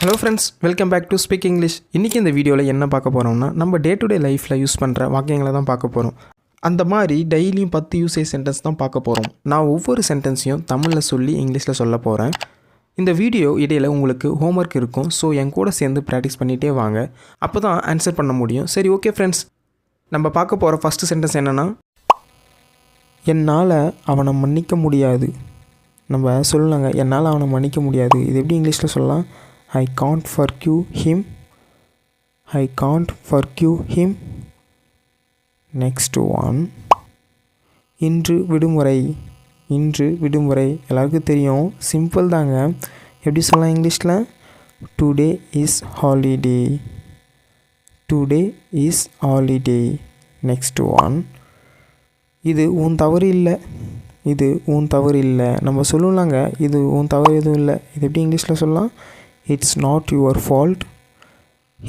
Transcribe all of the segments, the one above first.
Hello friends, welcome back to speak English. இன்றைக்கி இந்த வீடியோவில் என்ன பார்க்க போகிறோம்னா, நம்ம டே டு டே லைஃப்பில் யூஸ் பண்ணுற வாக்கியங்களை தான் பார்க்க போகிறோம். அந்த மாதிரி டெய்லியும் 10 யூசேஜ் சென்டென்ஸ் தான் பார்க்க போகிறோம். நான் ஒவ்வொரு சென்டென்ஸையும் தமிழில் சொல்லி இங்கிலீஷில் சொல்ல போகிறேன். இந்த வீடியோ இடையில் உங்களுக்கு ஹோம்ஒர்க் இருக்கும். ஸோ என் கூட சேர்ந்து ப்ராக்டிஸ் பண்ணிகிட்டே வாங்க. அப்போ தான் ஆன்சர் பண்ண முடியும். சரி, ஓகே ஃப்ரெண்ட்ஸ், நம்ம பார்க்க போகிற ஃபஸ்ட்டு சென்டென்ஸ் என்னென்னா, என்னால் அவனை மன்னிக்க முடியாது. நம்ம சொல்லலாங்க, என்னால் அவனை மன்னிக்க முடியாது. இது எப்படி இங்கிலீஷில் சொல்லலாம்? I can't forgive him. I can't forgive him. Next one. இன்று விடுமுறை. இன்று விடுமுறை எல்லாருக்கும் தெரியும், சிம்பிள் தாங்க. எப்படி சொல்லலாம் இங்கிலீஷில்? Today is holiday. Today is holiday. Next one. இது உன் தவறு இல்லை. இது உன் தவறு இல்லை. நம்ம சொல்லலாங்க, இது உன் தவறு எதுவும் இல்லை. இது எப்படி இங்கிலீஷில் சொல்லலாம்? It's not your fault.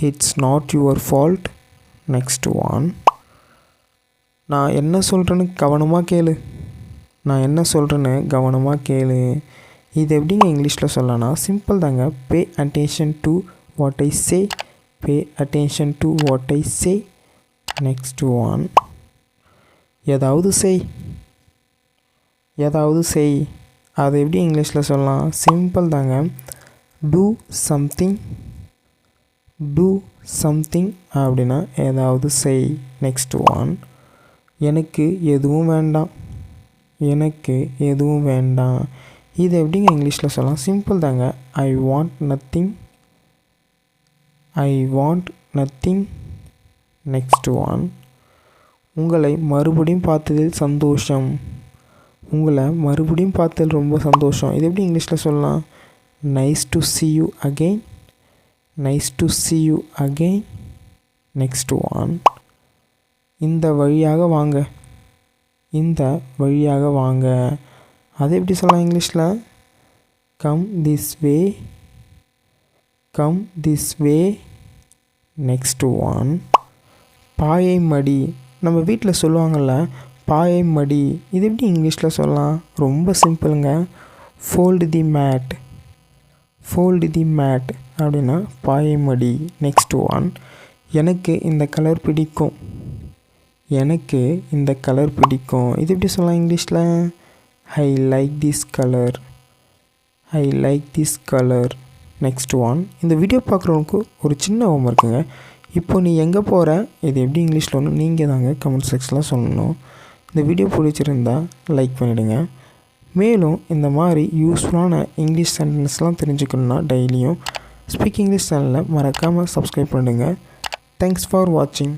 It's not your fault. Next one. நான் என்ன சொல்கிறேன்னு கவனமாக கேளு. நான் என்ன சொல்கிறேன்னு கவனமாக கேளு. இது எப்படிங்க இங்கிலீஷில் சொல்லலாம்னா, சிம்பிள் தாங்க. Pay attention to what I say. Pay attention to what I say. Next one. ஏதாவது செய். ஏதாவது செய். அது எப்படி இங்கிலீஷில் சொல்லலாம்? சிம்பிள் தாங்க. do something. do something அப்படின்னா ஏதாவது செய். Next one. எனக்கு எதுவும் வேண்டாம். எனக்கு எதுவும் வேண்டாம். இது எப்படிங்க இங்கிலீஷில் சொல்லலாம்? சிம்பிள் தாங்க. I want nothing. I want nothing. Next one. உங்களை மறுபடியும் பார்த்ததில் சந்தோஷம். உங்களை மறுபடியும் பார்த்ததில் ரொம்ப சந்தோஷம். இது எப்படி இங்கிலீஷில் சொல்லலாம்? Nice to see you again. Nice to see you again. Next one. இந்த வழியாக வாங்க. இந்த வழியாக வாங்க. அது எப்படி சொல்லலாம் இங்கிலீஷில்? Come this way. Come this way. Next one. பாயை மடி. நம்ம வீட்டில் சொல்லுவாங்கள்ல, பாயை மடி. இது எப்படி இங்கிலீஷில் சொல்லலாம்? ரொம்ப சிம்பிளுங்க. Fold the mat. Fold the mat அப்படின்னா பாயை மடி. Next one. எனக்கு இந்த கலர் பிடிக்கும். எனக்கு இந்த கலர் பிடிக்கும். இது எப்படி சொல்லலாம் இங்கிலீஷில்? I like this colour. I like this colour. Next one. இந்த வீடியோ பார்க்குறவங்களுக்கு ஒரு சின்ன ஹோம்ஒர்க்குங்க. இப்போ நீ எங்கே போகிற? இது எப்படி இங்கிலீஷில் ஒன்று நீங்கள் தாங்க கமெண்ட் செக்ஷனில் சொல்லணும். இந்த வீடியோ பிடிச்சிருந்தா லைக் பண்ணிவிடுங்க. மேலும் இந்த மாதிரி யூஸ்ஃபுல்லான இங்கிலீஷ் சென்டென்ஸ்லாம் தெரிஞ்சுக்கணுன்னா டெய்லியும் ஸ்பீக் இங்கிலீஷ் சேனலை மறக்காமல் சப்ஸ்கிரைப் பண்ணுங்கள். தேங்க்ஸ் ஃபார் வாட்சிங்.